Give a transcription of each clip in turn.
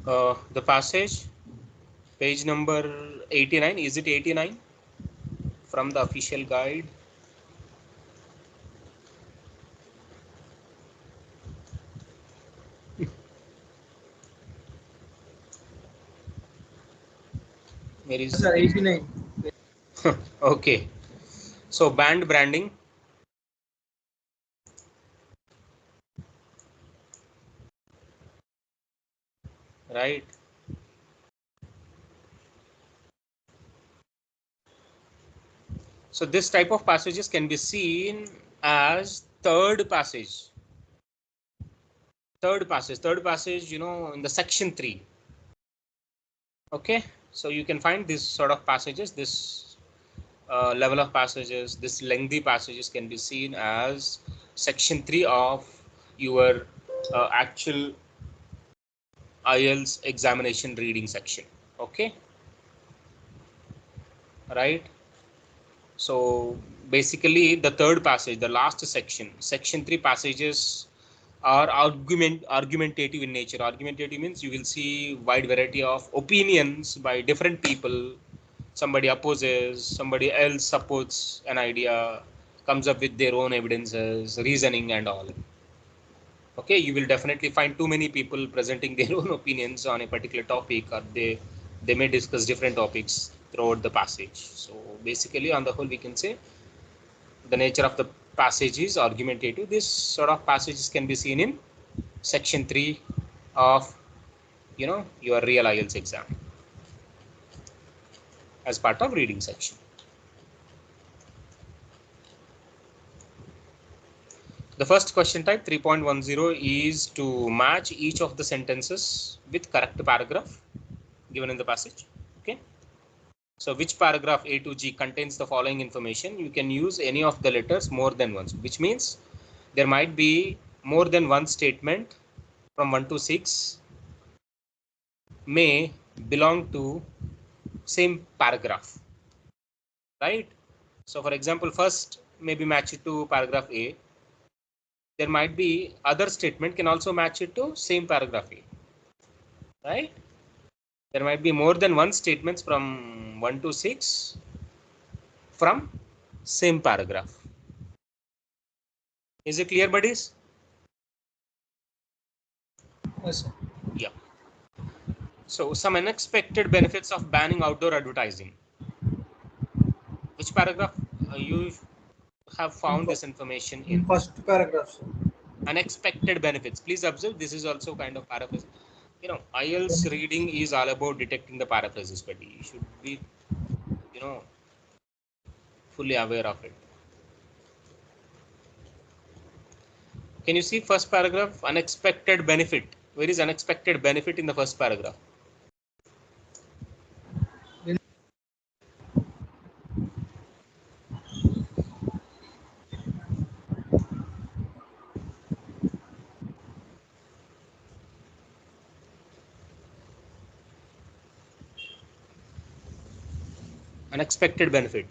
The passage, page number 89. Is it 89 from the official guide? Where is? Sir, 89. Okay. So band branding. Right. So this type of passages can be seen as third passage. Third passage, in the section 3. Okay. So you can find this sort of passages, this level of passages, this lengthy passages can be seen as section 3 of your actual Ielts examination reading section. Okay. Right. So basically the third passage, the last section 3 passages are argumentative in nature. Argumentative means you will see wide variety of opinions by different people. Somebody opposes, somebody else supports an idea, comes up with their own evidences, reasoning and all. Okay, you will definitely find too many people presenting their own opinions on a particular topic, or they may discuss different topics throughout the passage. So basically on the whole we can say the nature of the passage is argumentative. This sort of passages can be seen in section 3 of your real IELTS exam as part of reading section. The first question type 3.10 is to match each of the sentences with correct paragraph given in the passage. Okay, so which paragraph A to G contains the following information? You can use any of the letters more than once, which means there might be more than one statement from 1 to 6 may belong to same paragraph, right? So for example, first maybe match it to paragraph A. There might be other statement can also match it to same paragraph A, right? There might be more than one statements from 1 to 6 from same paragraph. Is it clear, buddies? Yes, sir. Yeah. So some unexpected benefits of banning outdoor advertising. Which paragraph you have found this information in? First paragraph, sir. Unexpected benefits. Please observe, this is also kind of paraphrase. IELTS reading is all about detecting the paraphrases, but you should be, fully aware of it. Can you see first paragraph, unexpected benefit? Where is unexpected benefit in the first paragraph? Unexpected benefit.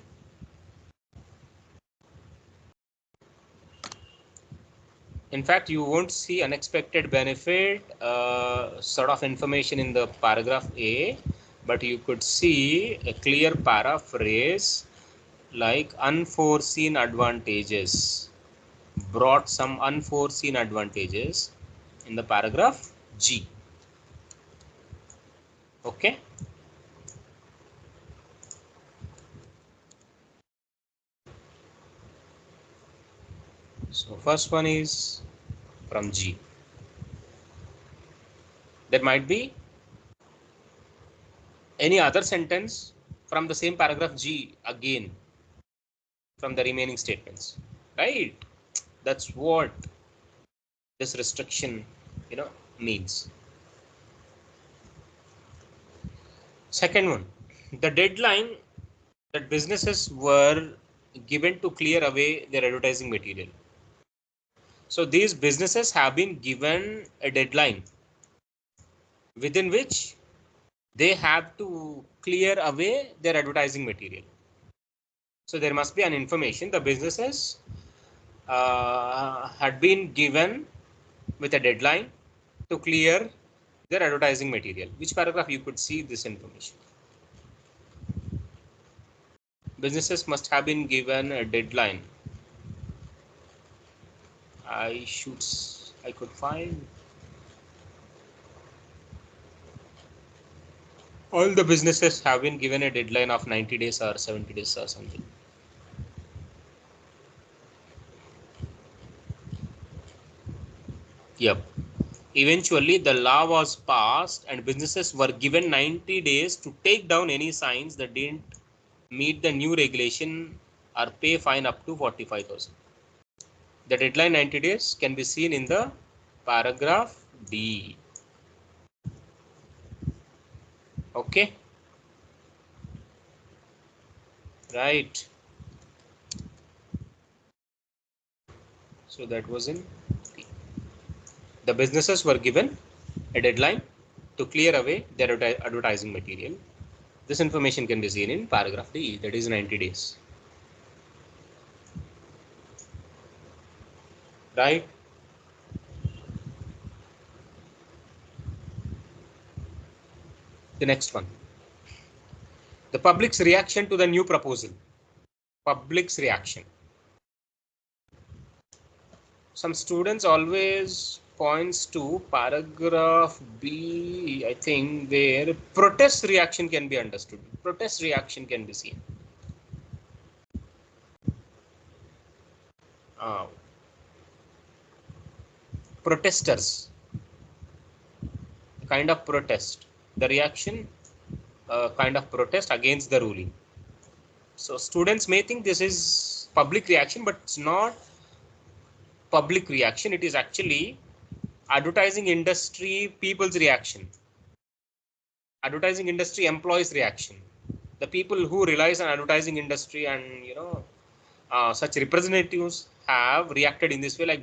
In fact, you won't see unexpected benefit sort of information in the paragraph A, but you could see a clear paraphrase like unforeseen advantages, brought some unforeseen advantages in the paragraph G. Okay. So first one is from G. There might be any other sentence from the same paragraph G again from the remaining statements, right? That's what this restriction means. Second one, the deadline that businesses were given to clear away their advertising material. So these businesses have been given a deadline within which they have to clear away their advertising material. So there must be an information. The businesses had been given with a deadline to clear their advertising material. Which paragraph you could see this information? Businesses must have been given a deadline. I could find all the businesses have been given a deadline of 90 days or 70 days or something. Yep. Eventually, the law was passed and businesses were given 90 days to take down any signs that didn't meet the new regulation or pay fine up to 45,000. The deadline 90 days can be seen in the paragraph D. Okay. Right. So that was in D. The businesses were given a deadline to clear away their advertising material. This information can be seen in paragraph D, that is 90 days. Right? The next one. The public's reaction to the new proposal. Public's reaction. Some students always points to paragraph B, I think, where protest reaction can be understood. Protest reaction can be seen. Protesters, kind of protest. The reaction, kind of protest against the ruling. So students may think this is public reaction, but it's not public reaction. It is actually advertising industry people's reaction. Advertising industry employees reaction. The people who relies on advertising industry and such representatives have reacted in this way, like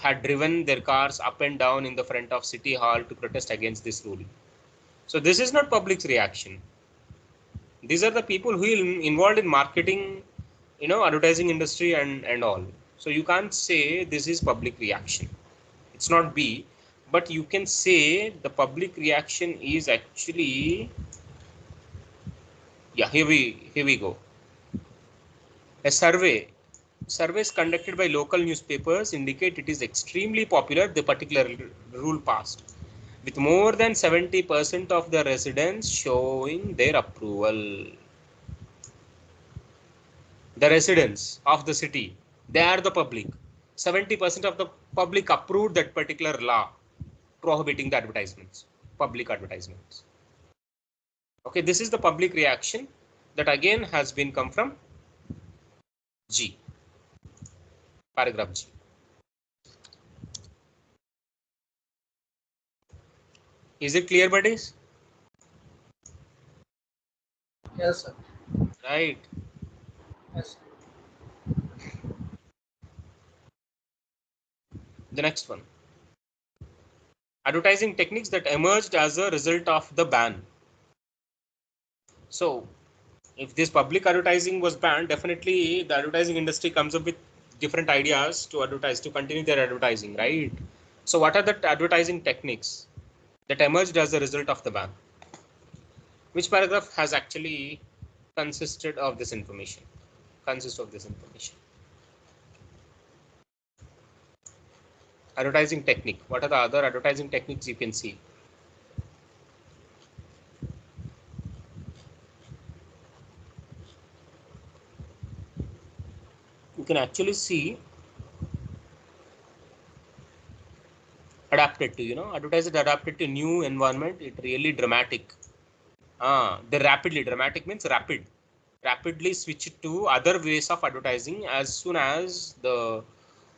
had driven their cars up and down in the front of city hall to protest against this ruling. So this is not public's reaction. These are the people who are involved in marketing, advertising industry and all. So you can't say this is public reaction. It's not B, but you can say the public reaction is actually, yeah, here we go. A surveys conducted by local newspapers indicate it is extremely popular, the particular rule passed, with more than 70% of the residents showing their approval. The residents of the city, they are the public. 70% of the public approved that particular law prohibiting the advertisements, public advertisements. Okay, this is the public reaction that again has been come from G, paragraph G. Is it clear, buddies? Yes, sir. Right. Yes. The next one. Advertising techniques that emerged as a result of the ban. So if this public advertising was banned, definitely the advertising industry comes up with different ideas to advertise, to continue their advertising, right? So what are the advertising techniques that emerged as a result of the ban? Which paragraph has actually consisted of this information? Consists of this information. Advertising technique. What are the other advertising techniques you can see? You can actually see adapted to, advertisers adapted to new environment. It really dramatic. They dramatic means rapidly switch to other ways of advertising as soon as the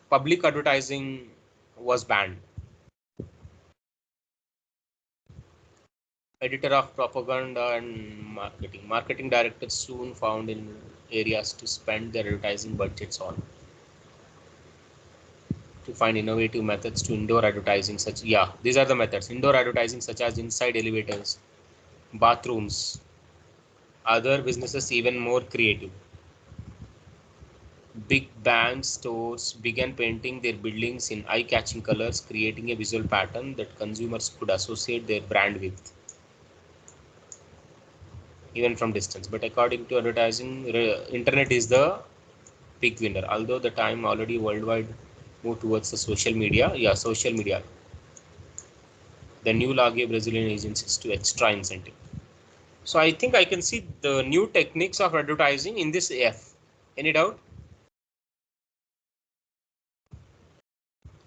public advertising was banned. Editor of propaganda and marketing directors soon found in areas to spend their advertising budgets on, to find innovative methods to indoor advertising, such, yeah, these are the methods. Indoor advertising such as inside elevators, bathrooms. Other businesses even more creative. Big bang stores began painting their buildings in eye-catching colors, creating a visual pattern that consumers could associate their brand with, even from distance. But according to advertising, internet is the big winner. Although the time already worldwide moved towards the social media. Yeah, social media. The new law gave Brazilian agencies to extra incentive. So I think I can see the new techniques of advertising in this F. Any doubt?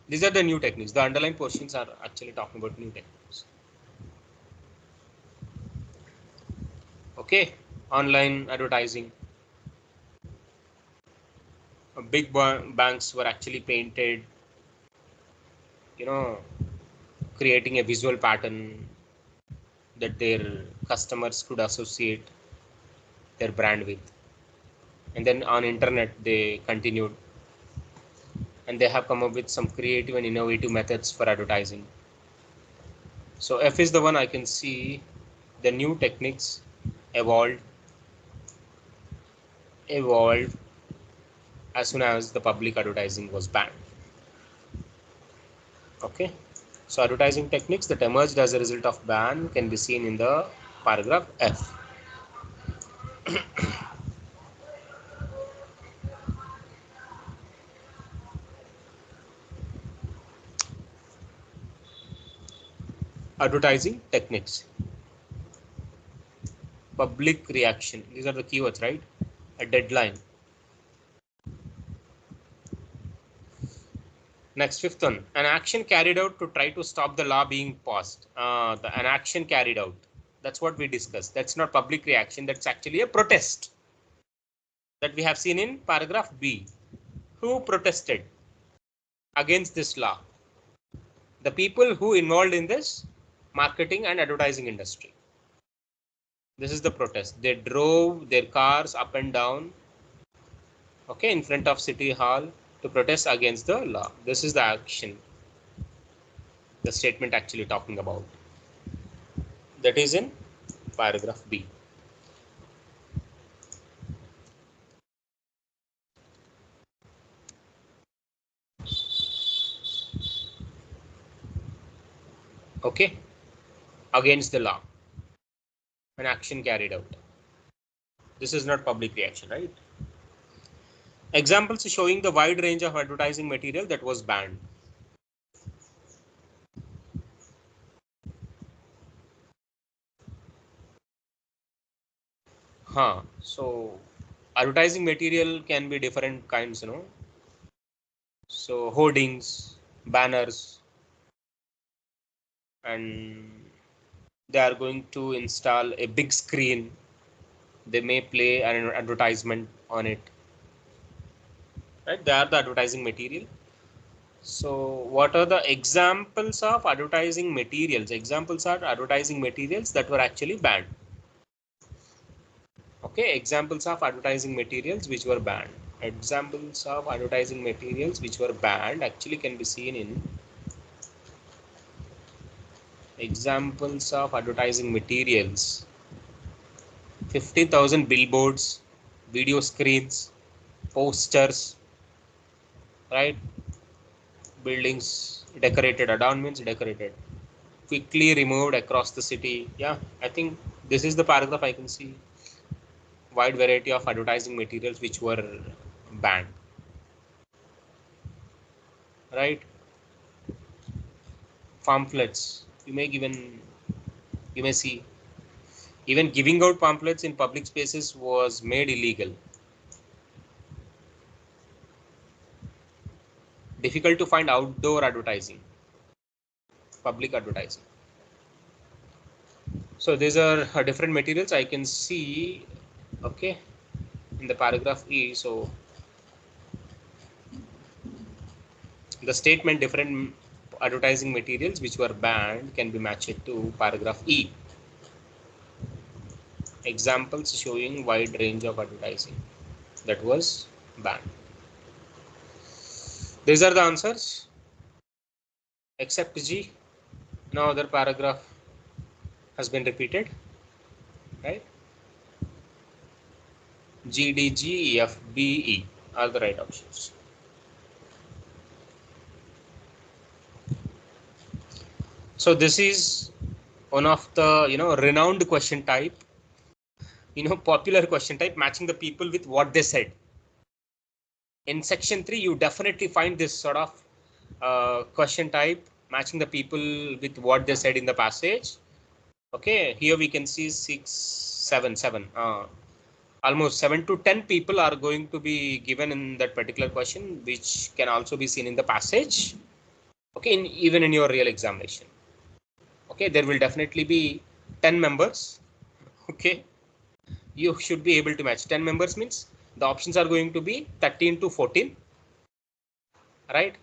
These are the new techniques. The underlying portions are actually talking about new techniques. Okay, online advertising. Big banks were actually painted, you know, creating a visual pattern that their customers could associate their brand with. And then on internet, they continued and they have come up with some creative and innovative methods for advertising. So F is the one I can see the new techniques evolved evolved as soon as the public advertising was banned. Okay, so advertising techniques that emerged as a result of ban can be seen in the paragraph F. Advertising techniques, public reaction, these are the keywords, right? A deadline. Next, fifth one, an action carried out to try to stop the law being passed. An action carried out, that's what we discussed. That's not public reaction, that's actually a protest that we have seen in paragraph B. Who protested against this law? The people who involved in this marketing and advertising industry. This is the protest. They drove their cars up and down, okay, in front of City Hall to protest against the law. This is the action the statement actually talking about. That is in paragraph B. Okay, against the law, an action carried out. This is not public reaction, right? Examples showing the wide range of advertising material that was banned. So advertising material can be different kinds, So hoardings, banners, and they are going to install a big screen. They may play an advertisement on it, right? They are the advertising material. So what are the examples of advertising materials? Examples are advertising materials that were actually banned. Okay, examples of advertising materials which were banned. Examples of advertising materials which were banned actually can be seen in examples of advertising materials. 50,000 billboards, video screens, posters, right? Buildings decorated, adorned means decorated, quickly removed across the city. Yeah, I think this is the paragraph I can see. Wide variety of advertising materials which were banned, right? Pamphlets. You may see even giving out pamphlets in public spaces was made illegal. Difficult to find outdoor advertising, public advertising. So these are different materials I can see, okay, in the paragraph E. So the statement different advertising materials which were banned can be matched to paragraph E. Examples showing wide range of advertising that was banned. These are the answers except G. No other paragraph has been repeated, right? G, D, G, E, F, B, E. are the right options. So this is one of the renowned question type, popular question type, matching the people with what they said. In section 3 you definitely find this sort of question type, matching the people with what they said in the passage. Okay, here we can see 6 7 7 almost 7 to 10 people are going to be given in that particular question, which can also be seen in the passage. Okay, even in your real examination. Okay, there will definitely be 10 members. Okay, you should be able to match. 10 members means the options are going to be 13 to 14, right?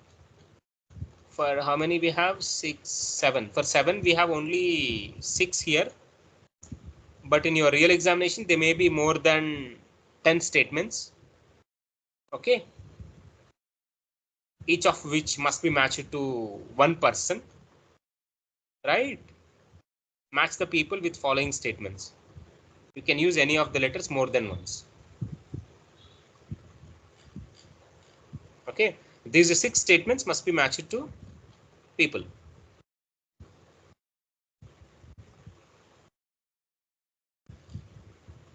For how many we have? 6 7. For 7 we have only 6 here, but in your real examination there may be more than 10 statements. Okay, each of which must be matched to one person, right? Match the people with following statements. You can use any of the letters more than once. Okay, these 6 statements must be matched to people.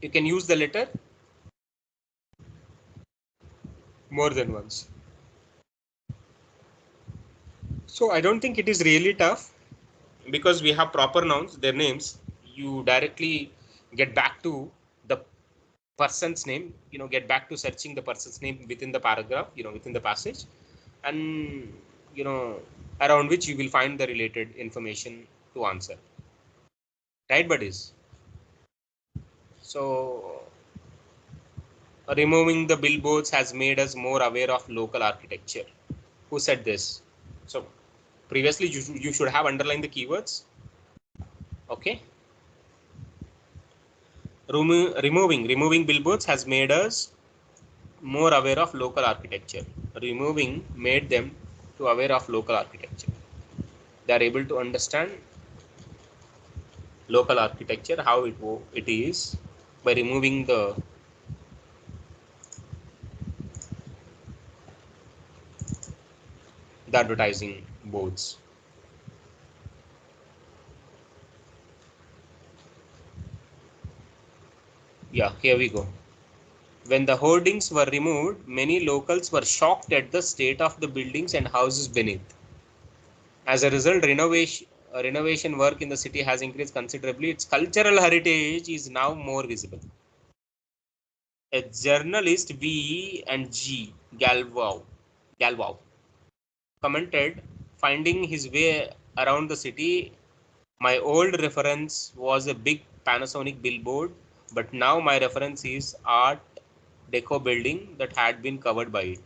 You can use the letter more than once. So I don't think it is really tough, because we have proper nouns, their names. You directly get back to the person's name, get back to searching the person's name within the paragraph, within the passage, and around which you will find the related information to answer. Right, buddies? So removing the billboards has made us more aware of local architecture. Who said this? So previously you should have underlined the keywords. Okay. Removing billboards has made us more aware of local architecture. Removing made them to aware of local architecture. They are able to understand local architecture, how it is, by removing the advertising boards. Yeah, here we go. When the hoardings were removed, many locals were shocked at the state of the buildings and houses beneath. As a result, renovation work in the city has increased considerably. Its cultural heritage is now more visible. A journalist V and G Galvao commented, finding his way around the city, my old reference was a big Panasonic billboard, but now my reference is Art Deco building that had been covered by it.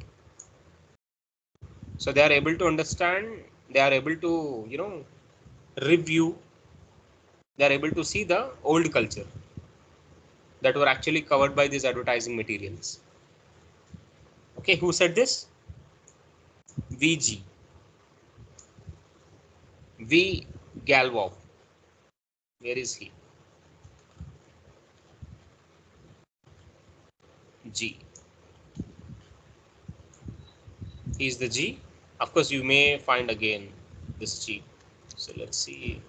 So they are able to understand, they are able to, review, they are able to see the old culture that were actually covered by these advertising materials. Okay, who said this? VG. V. Galvov. Where is he? G. He is the G. Of course, you may find again this G. So let's see.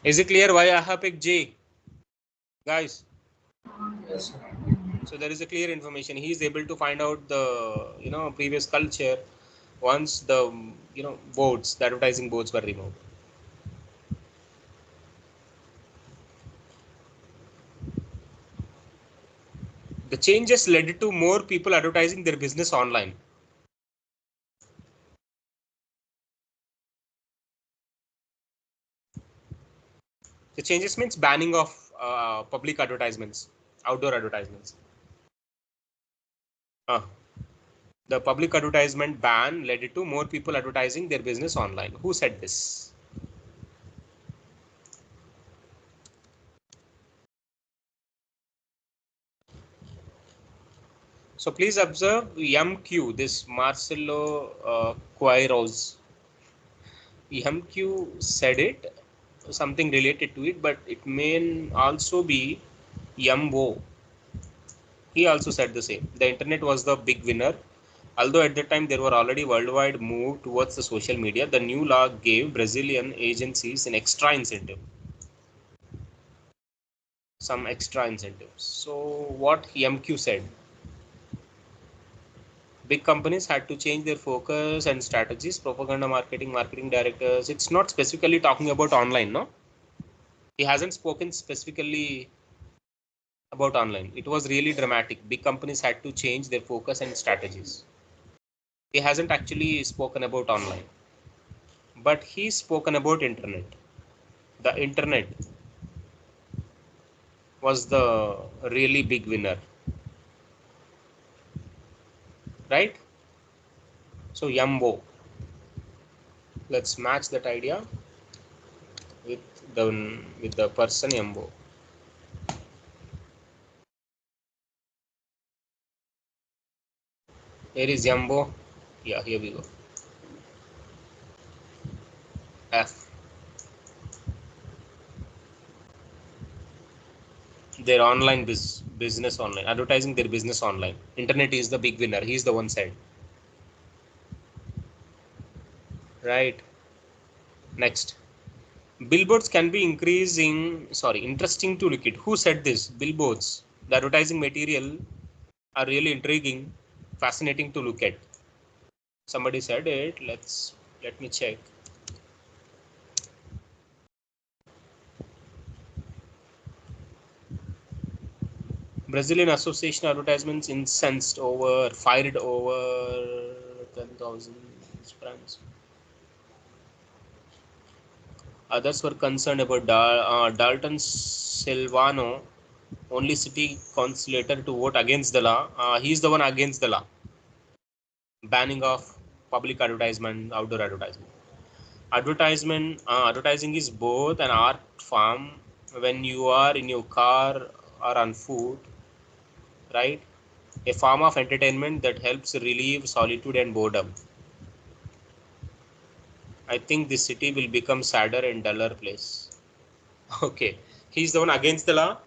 Is it clear why I have picked J? Guys. Yes, sir. So there is a clear information. He is able to find out the previous culture once the boards, the advertising boards were removed. The changes led to more people advertising their business online. The changes means banning of public advertisements, outdoor advertisements. The public advertisement ban led to more people advertising their business online. Who said this? So please observe MQ, this Marcelo Queiroz. MQ said it, something related to it, but it may also be Yambo, he also said the same. The internet was the big winner. Although at the time there were already worldwide move towards the social media, the new law gave Brazilian agencies an extra incentive. Some extra incentives. So what MQ said, big companies had to change their focus and strategies. Propaganda marketing directors. It's not specifically talking about online, no? He hasn't spoken specifically about online. It was really dramatic. Big companies had to change their focus and strategies. He hasn't actually spoken about online, but he's spoken about internet. The internet was the really big winner, right? So Yambo, let's match that idea with the person Yambo. Here is Yambo. Yeah, here we go. F. Their online business online, advertising their business online. Internet is the big winner. He's the one said. Right. Next. Billboards can be interesting to look at. Who said this? Billboards. The advertising material are really intriguing, fascinating to look at. Somebody said it. Let me check. Brazilian Association advertisements incensed over, fired over 10,000 brands. Others were concerned about Dalton Silvano, only city councillor to vote against the law. He's the one against the law, banning of public advertisement, outdoor advertisement. Advertising is both an art form when you are in your car or on foot, right? A form of entertainment that helps relieve solitude and boredom. I think this city will become sadder and duller place. Okay, he's the one against the law.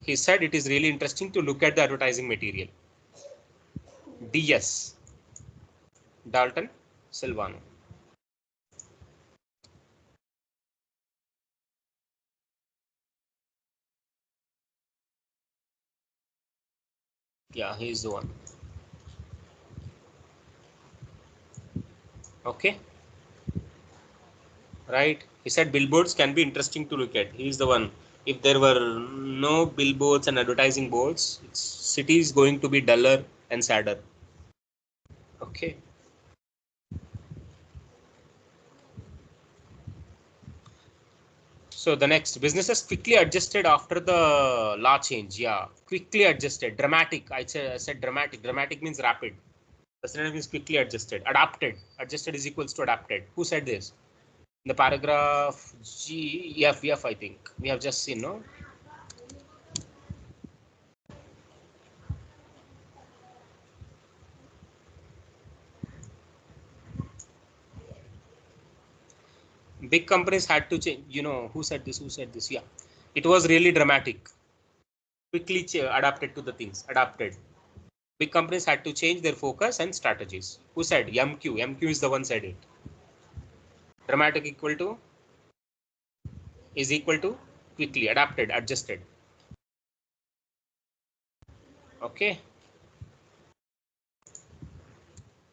He said it is really interesting to look at the advertising material. DS. Dalton Silvano. Yeah, he's the one. Okay, right. He said billboards can be interesting to look at. He's the one. If there were no billboards and advertising boards, city is going to be duller and sadder. Okay. So the next, businesses quickly adjusted after the law change. Yeah, quickly adjusted. Dramatic. I said dramatic. Dramatic means rapid. The synonym is quickly adjusted. Adapted. Adjusted is equals to adapted. Who said this? In the paragraph G, F, F, I think. We have just seen, no? Big companies had to change. Who said this? Who said this? Yeah. It was really dramatic. Quickly adapted to the things. Adapted. Big companies had to change their focus and strategies. Who said? MQ. MQ is the one said it. Dramatic is equal to quickly adapted, adjusted. Okay.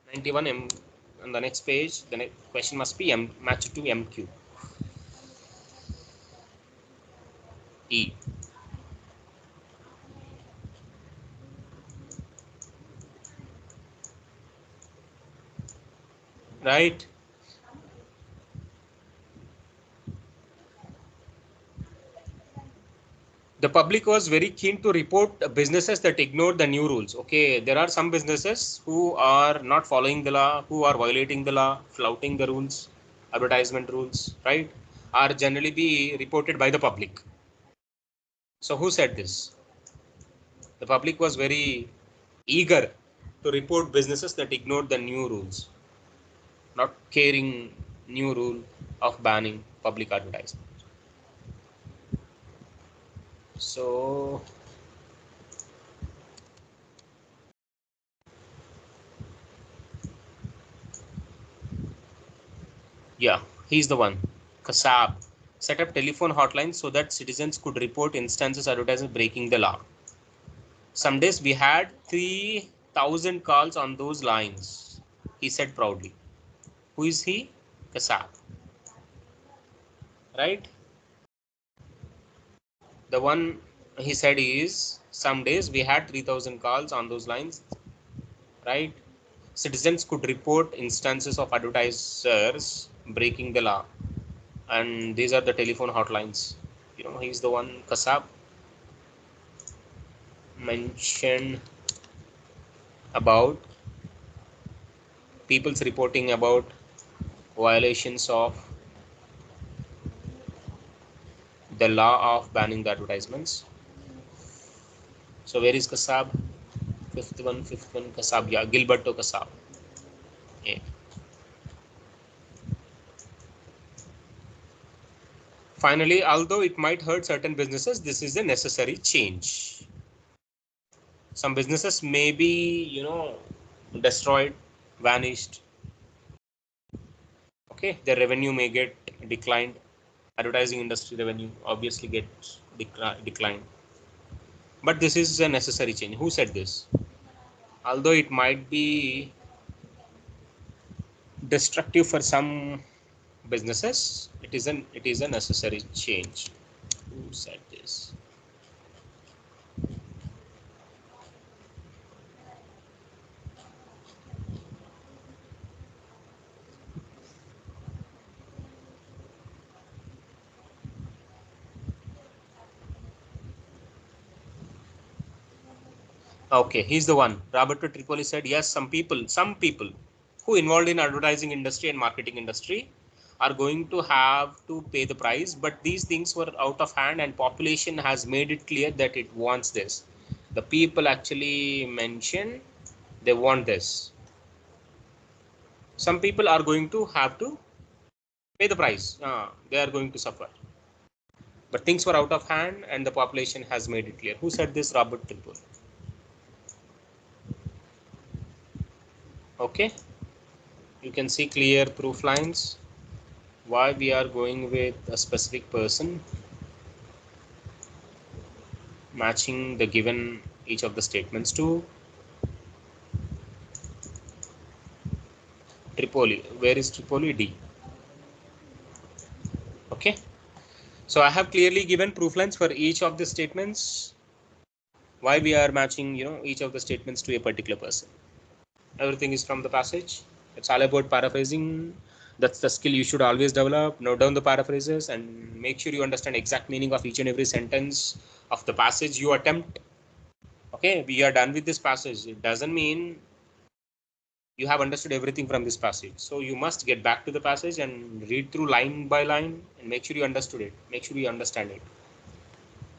91 M on the next page. The next question must be match to MQ. E. Right. The public was very keen to report businesses that ignored the new rules. Okay, there are some businesses who are not following the law, who are violating the law, flouting the rules, advertisement rules, right? Are generally be reported by the public. So who said this? The public was very eager to report businesses that ignored the new rules, not caring new rule of banning public advertisement. So Yeah, he's the one. Kasab set up telephone hotlines so that citizens could report instances advertising breaking the law. Some days we had 3,000 calls on those lines, he said proudly. Who is he? Kasab, right? The one he said is some days we had 3,000 calls on those lines, right? Citizens could report instances of advertisers breaking the law, and these are the telephone hotlines. He's the one. Kasab mentioned about people's reporting about violations of the law of banning the advertisements. So where is Kasab? Fifth one, Kasab. Yeah, Gilberto Kasab. Yeah. Finally, although it might hurt certain businesses, this is a necessary change. Some businesses may be, destroyed, vanished. Okay, their revenue may get declined. Advertising industry revenue obviously gets declined. But this is a necessary change. Who said this? Although it might be destructive for some businesses, it is a necessary change. Who said this? Okay, he's the one. Roberto Tripoli said, yes, some people who involved in advertising industry and marketing industry are going to have to pay the price, but these things were out of hand and population has made it clear that it wants this. The people actually mention they want this. Some people are going to have to pay the price. They are going to suffer. But things were out of hand and the population has made it clear. Who said this? Robert Tripoli. Okay, you can see clear proof lines. Why we are going with a specific person, matching the given each of the statements to Tripoli. Where is Tripoli? D. Okay, so I have clearly given proof lines for each of the statements. Why we are matching each of the statements to a particular person. Everything is from the passage. It's all about paraphrasing. That's the skill you should always develop. Note down the paraphrases and make sure you understand exact meaning of each and every sentence of the passage you attempt. Okay, we are done with this passage. It doesn't mean you have understood everything from this passage. So you must get back to the passage and read through line by line and make sure you understood it. Make sure you understand it.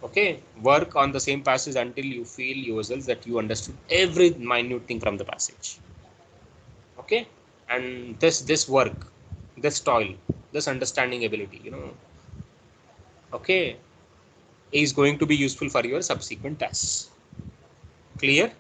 Okay, work on the same passage until you feel yourself that you understood every minute thing from the passage. Okay, and this work, this toil, this understanding ability, okay, is going to be useful for your subsequent tests. Clear?